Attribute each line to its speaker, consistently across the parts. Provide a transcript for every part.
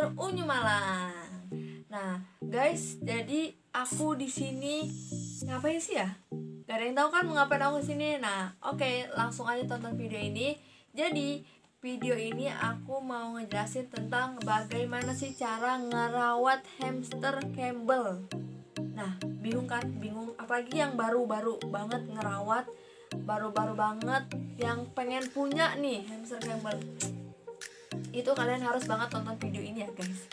Speaker 1: hamster unyu malang. Nah, guys, jadi aku di sini ngapain sih ya? Gak ada yang tahu kan ngapain aku sini. Nah, oke, langsung aja tonton video ini. Jadi, video ini aku mau ngejelasin tentang bagaimana sih cara ngerawat hamster Campbell. Nah, bingung kan? Bingung, apalagi yang baru-baru banget ngerawat, baru-baru banget yang pengen punya nih hamster Campbell. Itu kalian harus banget tonton video ini ya guys.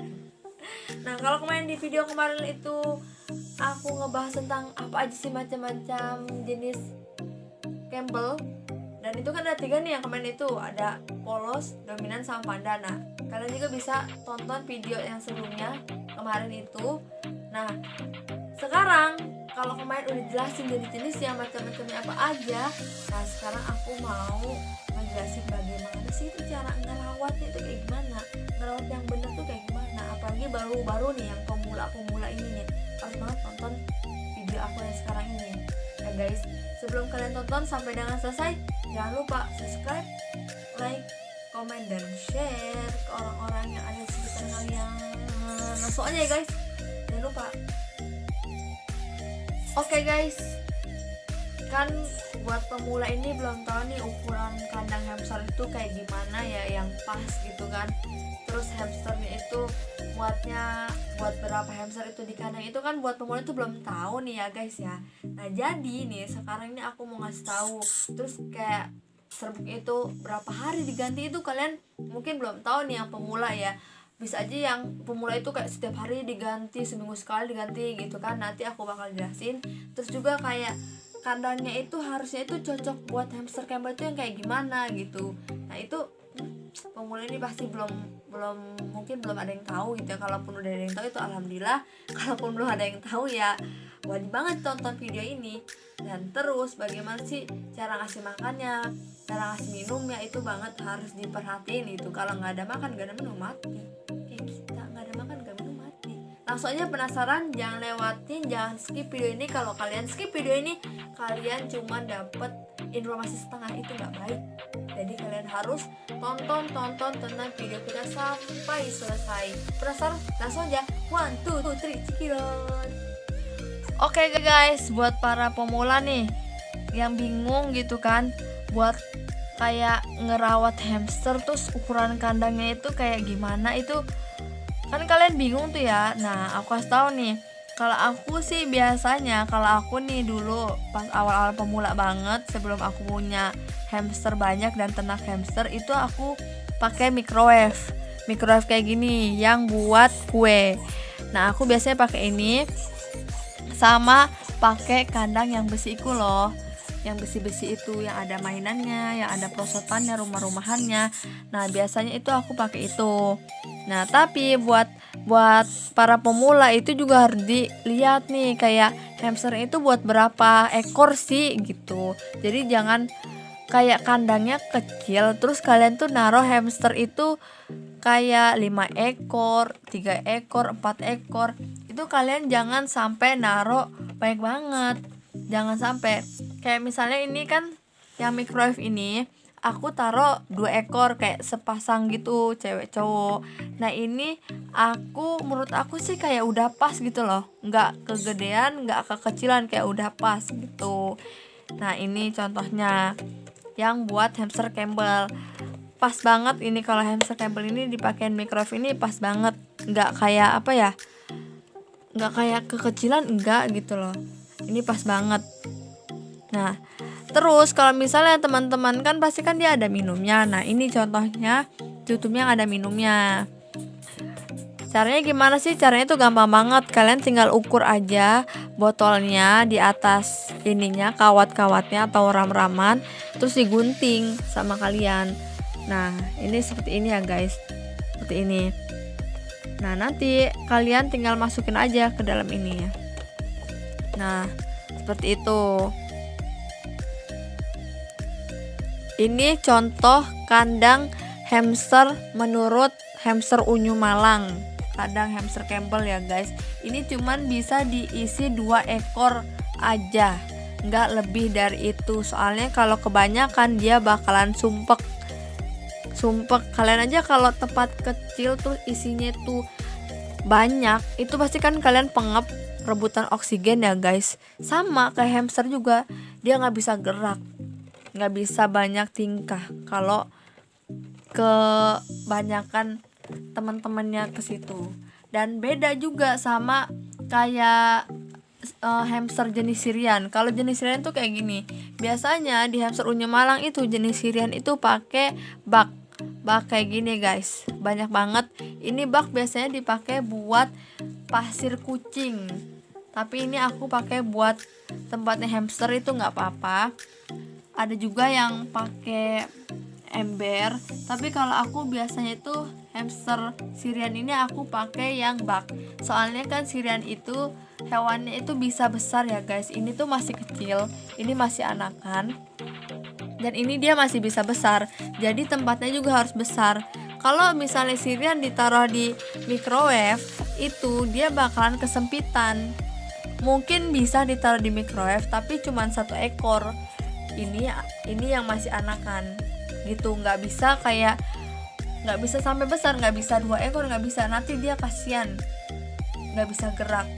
Speaker 1: Nah, kalau kemarin di video kemarin itu aku ngebahas tentang apa aja sih macam-macam jenis Campbell, dan itu kan ada 3 nih yang kemarin itu, ada polos, dominan, sama panda. Nah, kalian juga bisa tonton video yang sebelumnya kemarin itu. Nah, sekarang kalau kemarin udah jelasin jenis-jenis yang macam-macamnya apa aja, nah sekarang aku mau ngejelasin bagaimana sih itu cara ngerawatnya itu kayak gimana, ngerawat yang bener tuh kayak gimana. Apalagi baru-baru nih yang pemula-pemula ini nih, harus banget tonton video aku yang sekarang ini. Nah guys, sebelum kalian tonton sampai dengan selesai, jangan lupa subscribe, like, komen, dan share ke orang-orang yang ada di sekitar kalian. Langsung aja ya guys, jangan lupa. Oke guys, kan buat pemula ini belum tahu nih ukuran kandang hamster itu kayak gimana ya, yang pas gitu kan. Terus hamsternya itu buat berapa hamster itu di kandang itu kan buat pemula itu belum tahu nih ya guys ya. Nah jadi nih sekarang ini aku mau ngasih tahu. Terus kayak serbuk itu berapa hari diganti itu kalian mungkin belum tahu nih yang pemula ya. Bisa aja yang pemula itu kayak setiap hari diganti, seminggu sekali diganti gitu kan. Nanti aku bakal jelasin. Terus juga kayak kandangnya itu harusnya itu cocok buat hamster Campbell itu yang kayak gimana gitu. Nah itu pemula ini pasti mungkin belum ada yang tahu gitu ya. Kalaupun udah ada yang tahu itu alhamdulillah. Kalaupun belum ada yang tahu ya wajib banget tonton video ini. Dan terus bagaimana sih cara ngasih makannya, cara ngasih minumnya, itu banget harus diperhatiin itu. Kalau nggak ada makan nggak ada minum mati. Kayak kita nggak ada makan nggak minum mati. Langsung aja penasaran, jangan lewatin, jangan skip video ini. Kalau kalian skip video ini, kalian cuma dapet informasi setengah, itu nggak baik. Jadi kalian harus tonton tentang video kita sampai selesai. Penasaran? Langsung aja 1, 2, 3 cekidot. Oke guys, buat para pemula nih yang bingung gitu kan, buat kayak ngerawat hamster terus ukuran kandangnya itu kayak gimana, itu kan kalian bingung tuh ya. Nah aku kasih tahu nih, kalau aku sih biasanya, kalau aku nih dulu pas awal-awal pemula banget, sebelum aku punya hamster banyak dan ternak hamster, itu aku pakai microwave kayak gini yang buat kue. Nah aku biasanya pakai ini, sama pakai kandang yang besi itu loh, yang besi-besi itu, yang ada mainannya, yang ada perosotannya, rumah-rumahannya. Nah biasanya itu aku pakai itu. Nah tapi buat para pemula itu juga harus dilihat nih, kayak hamster itu buat berapa ekor sih gitu. Jadi jangan kayak kandangnya kecil terus kalian tuh naruh hamster itu kayak 5 ekor, 3 ekor, 4 ekor. Itu kalian jangan sampai naruh banyak banget. Jangan sampai. Kayak misalnya ini kan yang microwave ini aku taruh 2 ekor kayak sepasang gitu, cewek cowok. Nah ini menurut aku sih kayak udah pas gitu loh. Nggak kegedean, nggak kekecilan, kayak udah pas gitu. Nah ini contohnya yang buat hamster Campbell. Pas banget ini, kalau hamster Campbell ini dipakein microwave ini pas banget. Nggak kayak apa ya, nggak kayak kekecilan, enggak gitu loh. Ini pas banget. Nah terus kalau misalnya teman-teman kan pasti kan dia ada minumnya. Nah ini contohnya tutupnya yang ada minumnya. Caranya gimana sih? Caranya tuh gampang banget. Kalian tinggal ukur aja botolnya di atas ininya, kawat-kawatnya atau ram-raman, terus digunting sama kalian. Nah ini seperti ini ya guys, seperti ini. Nah nanti kalian tinggal masukin aja ke dalam ini ya. Nah seperti itu. Ini contoh kandang hamster menurut hamster unyu malang, kandang hamster Campbell ya guys. Ini cuman bisa diisi 2 ekor aja, nggak lebih dari itu. Soalnya kalau kebanyakan dia bakalan sumpek. Sumpah kalian aja kalau tempat kecil terus isinya tuh banyak, itu pasti kan kalian pengep, rebutan oksigen ya guys. Sama kayak hamster juga, dia nggak bisa gerak, nggak bisa banyak tingkah kalau kebanyakan teman-temannya ke situ. Dan beda juga sama kayak hamster jenis Syrian. Kalau jenis Syrian tuh kayak gini. Biasanya di hamster unyu Malang itu jenis Syrian itu pakai bak kayak gini guys. Banyak banget. Ini bak biasanya dipakai buat pasir kucing. Tapi ini aku pakai buat tempatnya hamster itu nggak apa-apa. Ada juga yang pakai ember. Tapi kalau aku biasanya itu hamster Syrian ini aku pakai yang bak. Soalnya kan Syrian itu hewannya itu bisa besar ya guys. Ini tuh masih kecil, ini masih anakan, dan ini dia masih bisa besar. Jadi tempatnya juga harus besar. Kalau misalnya Syrian ditaruh di microwave, itu dia bakalan kesempitan. Mungkin bisa ditaruh di microwave, tapi cuma 1 ekor. Ini yang masih anakan, gitu. Nggak bisa sampai besar, nggak bisa 2 ekor, nggak bisa. Nanti dia kasihan, nggak bisa gerak.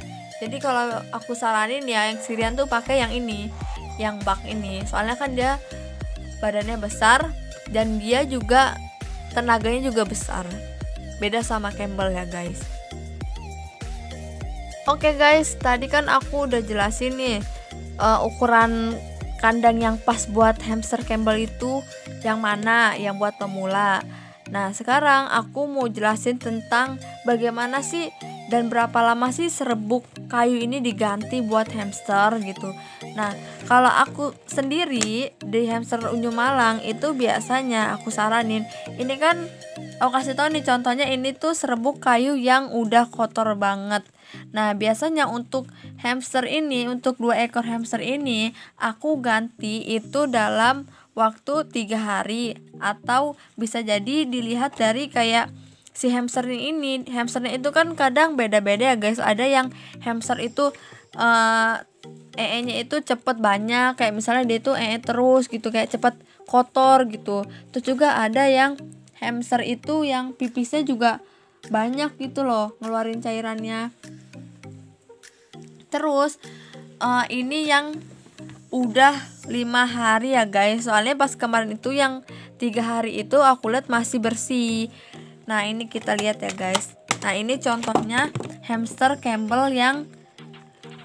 Speaker 1: Jadi kalau aku saranin ya yang Syrian tuh pakai yang ini, yang bak ini. Soalnya kan dia badannya besar dan dia juga tenaganya juga besar. Beda sama Campbell ya guys. Oke guys, tadi kan aku udah jelasin nih ukuran kandang yang pas buat hamster Campbell itu yang mana, yang buat pemula. Nah sekarang aku mau jelasin tentang bagaimana sih dan berapa lama sih serbuk kayu ini diganti buat hamster gitu. Nah kalau aku sendiri di hamster unyu Malang itu biasanya aku saranin, ini kan aku kasih tau nih contohnya, ini tuh serbuk kayu yang udah kotor banget. Nah biasanya untuk hamster ini, untuk 2 ekor hamster ini aku ganti itu dalam waktu 3 hari, atau bisa jadi dilihat dari kayak si hamsternya ini. Hamsternya itu kan kadang beda-beda ya guys. Ada yang hamster itu nya itu cepet banyak, kayak misalnya dia itu terus gitu, kayak cepet kotor gitu. Terus juga ada yang hamster itu yang pipisnya juga banyak gitu loh, ngeluarin cairannya. Terus ini yang udah 5 hari ya guys. Soalnya pas kemarin itu yang 3 hari itu aku lihat masih bersih. Nah ini kita lihat ya guys. Nah ini contohnya hamster Campbell yang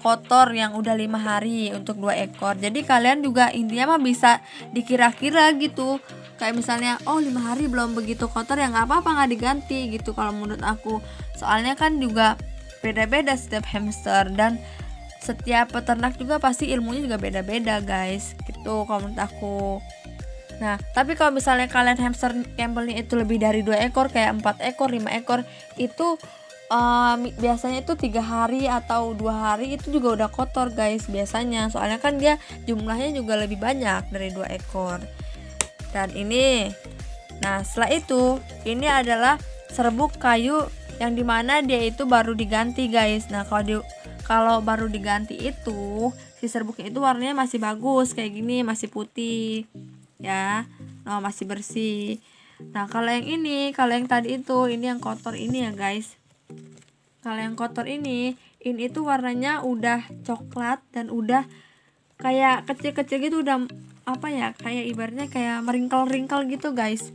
Speaker 1: kotor yang udah 5 hari untuk 2 ekor. Jadi kalian juga intinya mah bisa dikira-kira gitu. Kayak misalnya 5 hari belum begitu kotor, ya nggak apa-apa, nggak diganti gitu kalau menurut aku. Soalnya kan juga beda-beda setiap hamster, dan setiap peternak juga pasti ilmunya juga beda-beda guys gitu kalau menurut aku. Nah tapi kalau misalnya kalian hamster Campbellnya itu lebih dari 2 ekor, kayak 4 ekor 5 ekor, itu biasanya itu 3 hari atau 2 hari itu juga udah kotor guys biasanya. Soalnya kan dia jumlahnya juga lebih banyak dari 2 ekor. Dan ini, nah setelah itu ini adalah serbuk kayu yang dimana dia itu baru diganti guys. Nah kalau baru diganti itu si serbuknya itu warnanya masih bagus kayak gini, masih putih ya, masih bersih. Nah kalau yang ini, kalau yang tadi itu, ini yang kotor ini ya guys. Kalau yang kotor ini tuh warnanya udah coklat dan udah kayak kecil-kecil gitu, udah apa ya, kayak ibaratnya kayak meringkel-ringkel gitu guys,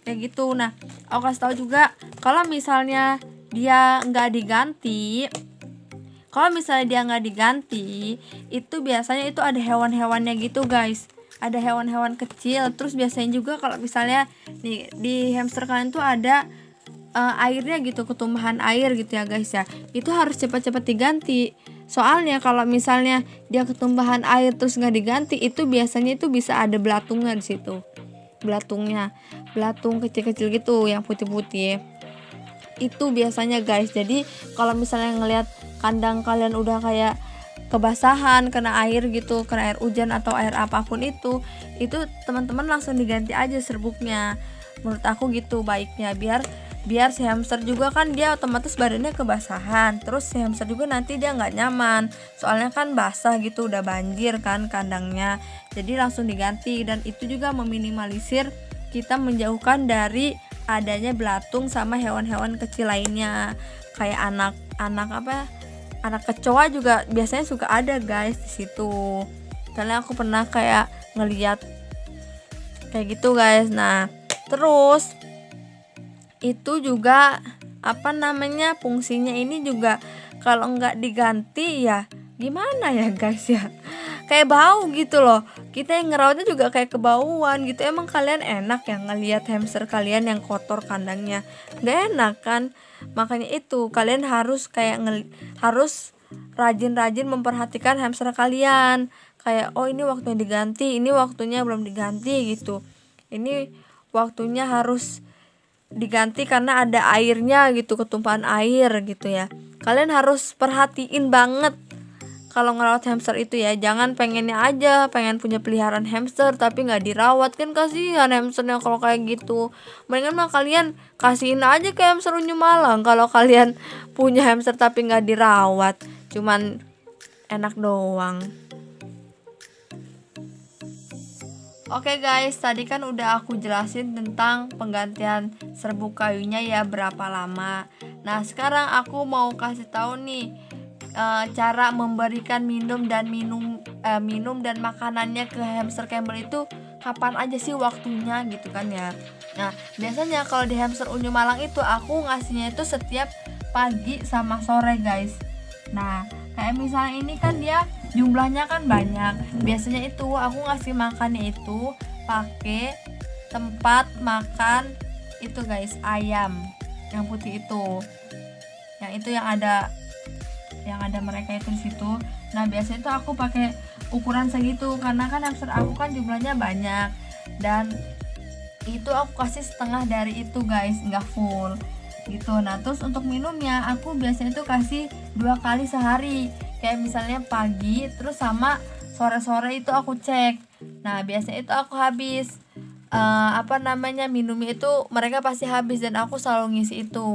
Speaker 1: kayak gitu. Nah aku kasih tahu juga kalau misalnya dia nggak diganti, itu biasanya itu ada hewan-hewannya gitu guys, ada hewan-hewan kecil. Terus biasanya juga kalau misalnya nih di hamster kalian tuh ada airnya gitu, ketumpahan air gitu ya guys ya, itu harus cepat-cepat diganti. Soalnya kalau misalnya dia ketumpahan air terus nggak diganti, itu biasanya itu bisa ada belatungnya di situ, belatung kecil-kecil gitu yang putih-putih itu biasanya guys. Jadi kalau misalnya ngelihat kandang kalian udah kayak kebasahan kena air gitu, kena air hujan atau air apapun itu teman-teman langsung diganti aja serbuknya. Menurut aku gitu baiknya, biar si hamster juga kan dia otomatis badannya kebasahan, terus si hamster juga nanti dia nggak nyaman, soalnya kan basah gitu, udah banjir kan kandangnya. Jadi langsung diganti, dan itu juga meminimalisir kita menjauhkan dari adanya belatung sama hewan-hewan kecil lainnya. Kayak anak kecoa juga biasanya suka ada guys di situ. Soalnya aku pernah kayak ngeliat kayak gitu guys. Nah, terus itu juga fungsinya ini juga kalau nggak diganti ya gimana ya guys ya, kayak bau gitu loh, kita yang ngerawatnya juga kayak kebauan gitu. Emang kalian enak ya ngelihat hamster kalian yang kotor kandangnya? Nggak enak kan? Makanya itu kalian harus harus rajin-rajin memperhatikan hamster kalian, kayak oh ini waktunya diganti, ini waktunya belum diganti gitu, ini waktunya harus diganti karena ada airnya gitu, ketumpahan air gitu ya. Kalian harus perhatiin banget kalau ngerawat hamster itu ya. Jangan pengen punya peliharaan hamster tapi nggak dirawat, kan kasihan hamsternya kalau kayak gitu. Mendingan mah kalian kasihin aja ke hamster Unyu Malang kalau kalian punya hamster tapi nggak dirawat, cuman enak doang. Oke guys, tadi kan udah aku jelasin tentang penggantian serbuk kayunya ya, berapa lama. Nah sekarang aku mau kasih tahu nih cara memberikan minum dan makanannya ke hamster Campbell itu kapan aja sih waktunya gitu kan ya. Nah biasanya kalau di hamster Unyu Malang itu aku ngasihnya itu setiap pagi sama sore guys. Nah kayak misalnya ini kan dia jumlahnya kan banyak, biasanya itu aku ngasih makannya itu pakai tempat makan itu guys, ayam yang putih itu, yang ada mereka itu di situ. Nah biasanya itu aku pakai ukuran segitu karena kan hamster aku kan jumlahnya banyak, dan itu aku kasih setengah dari itu guys, nggak full gitu. Nah terus untuk minumnya aku biasanya itu kasih 2 kali sehari, kayak misalnya pagi terus sama sore-sore itu aku cek. Nah biasanya itu aku habis minumnya itu mereka pasti habis dan aku selalu ngisi itu.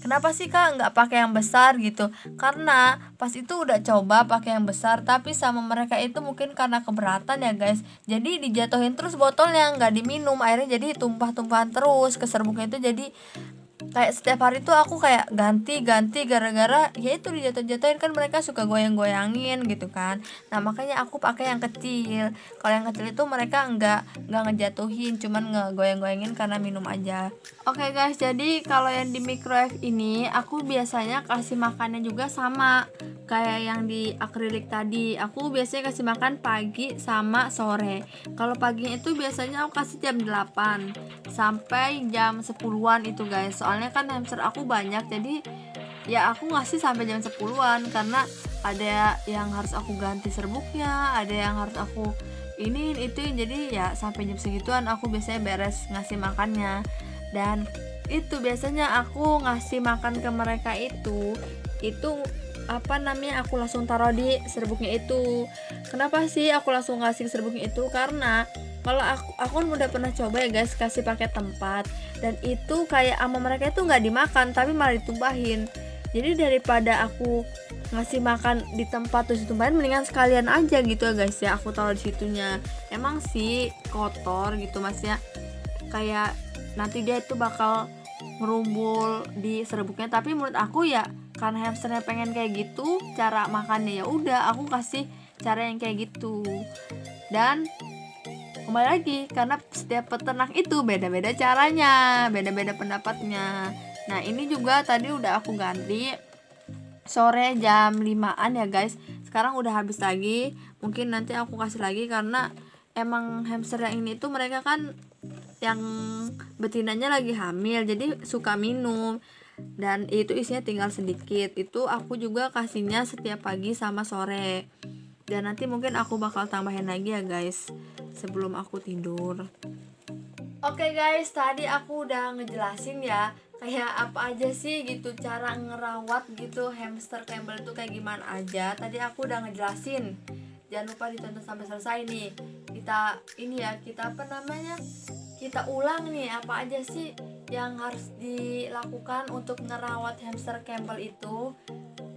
Speaker 1: Kenapa sih kak nggak pakai yang besar gitu? Karena pas itu udah coba pakai yang besar tapi sama mereka itu mungkin karena keberatan ya guys, jadi dijatuhin terus botolnya, nggak diminum, airnya jadi tumpah-tumpahan terus ke serbuknya itu. Jadi kayak setiap hari tuh aku kayak ganti gara-gara ya itu dijatuh-jatuhin, kan mereka suka goyang-goyangin gitu kan. Nah makanya aku pakai yang kecil. Kalau yang kecil itu mereka nggak ngejatuhin, cuman ngegoyang-goyangin karena minum aja. Oke guys, jadi kalau yang di microwave ini aku biasanya kasih makannya juga sama kayak yang di akrilik tadi. Aku biasanya kasih makan pagi sama sore. Kalau paginya itu biasanya aku kasih jam 8 sampai jam 10-an itu guys. Soalnya kan hamster aku banyak, jadi ya aku ngasih sampai jam 10-an karena ada yang harus aku ganti serbuknya, ada yang harus aku ini itu, jadi ya sampai jam segituan aku biasanya beres ngasih makannya. Dan itu biasanya aku ngasih makan ke mereka itu aku langsung taruh di serbuknya itu. Kenapa sih aku langsung ngasih serbuknya itu? Karena kalau aku kan udah pernah coba ya guys kasih pakai tempat, dan itu kayak sama mereka itu nggak dimakan tapi malah ditumpahin. Jadi daripada aku ngasih makan di tempat terus ditumpahin, mendingan sekalian aja gitu ya guys ya, aku taruh di situnya. Emang sih kotor gitu maksudnya, kayak nanti dia itu bakal ngerumbul di serbuknya, tapi menurut aku ya karena hamsternya pengen kayak gitu cara makannya, ya udah aku kasih cara yang kayak gitu. Dan kembali lagi, karena setiap peternak itu beda-beda caranya, beda-beda pendapatnya. Nah ini juga tadi udah aku ganti sore jam 5-an ya guys. Sekarang udah habis lagi, mungkin nanti aku kasih lagi karena emang hamster yang ini tuh mereka kan yang betinanya lagi hamil, jadi suka minum, dan itu isinya tinggal sedikit. Itu aku juga kasihnya setiap pagi sama sore, dan nanti mungkin aku bakal tambahin lagi ya guys sebelum aku tidur. Oke guys, tadi aku udah ngejelasin ya kayak apa aja sih gitu cara ngerawat gitu hamster Campbell itu kayak gimana aja. Tadi aku udah ngejelasin, jangan lupa ditonton sampai selesai nih. Kita ulang nih apa aja sih yang harus dilakukan untuk ngerawat hamster Campbell itu.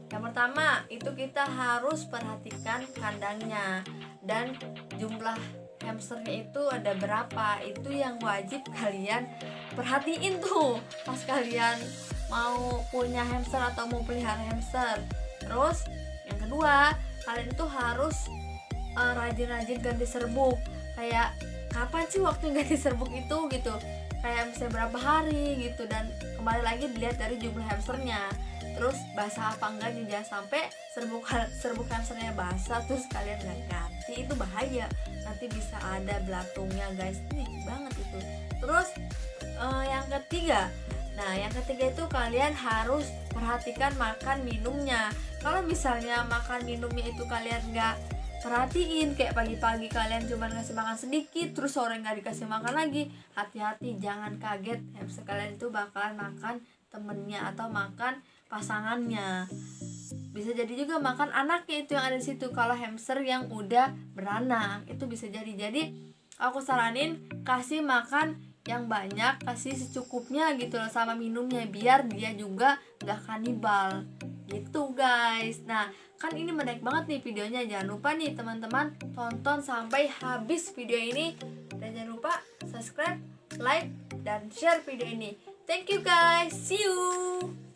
Speaker 1: Yang pertama itu kita harus perhatikan kandangnya dan jumlah hamsternya itu ada berapa. Itu yang wajib kalian perhatiin tuh pas kalian mau punya hamster atau mau pelihara hamster. Terus yang kedua, kalian itu harus rajin-rajin ganti serbuk. Kayak kapan sih waktu ganti serbuk itu gitu, kayak misalnya berapa hari gitu. Dan kembali lagi dilihat dari jumlah hamsternya, terus basah apa enggaknya. Jangan sampai serbuk hamsternya basah terus kalian nggak ganti, itu bahaya, nanti bisa ada belatungnya guys, ini banget itu. Terus yang ketiga, yang ketiga itu kalian harus perhatikan makan minumnya. Kalau misalnya makan minumnya itu kalian nggak perhatiin, kayak pagi-pagi kalian cuma ngasih makan sedikit, terus sore nggak dikasih makan lagi, hati-hati, jangan kaget hamster kalian itu bakalan makan temennya atau makan pasangannya. Bisa jadi juga makan anaknya itu yang ada di situ. Kalau hamster yang udah beranak itu bisa jadi. Jadi aku saranin kasih makan yang banyak, kasih secukupnya gitu loh sama minumnya, biar dia juga nggak kanibal gitu guys. Nah kan ini menarik banget nih videonya, jangan lupa nih teman-teman tonton sampai habis video ini, dan jangan lupa subscribe, like, dan share video ini. Thank you guys, see you.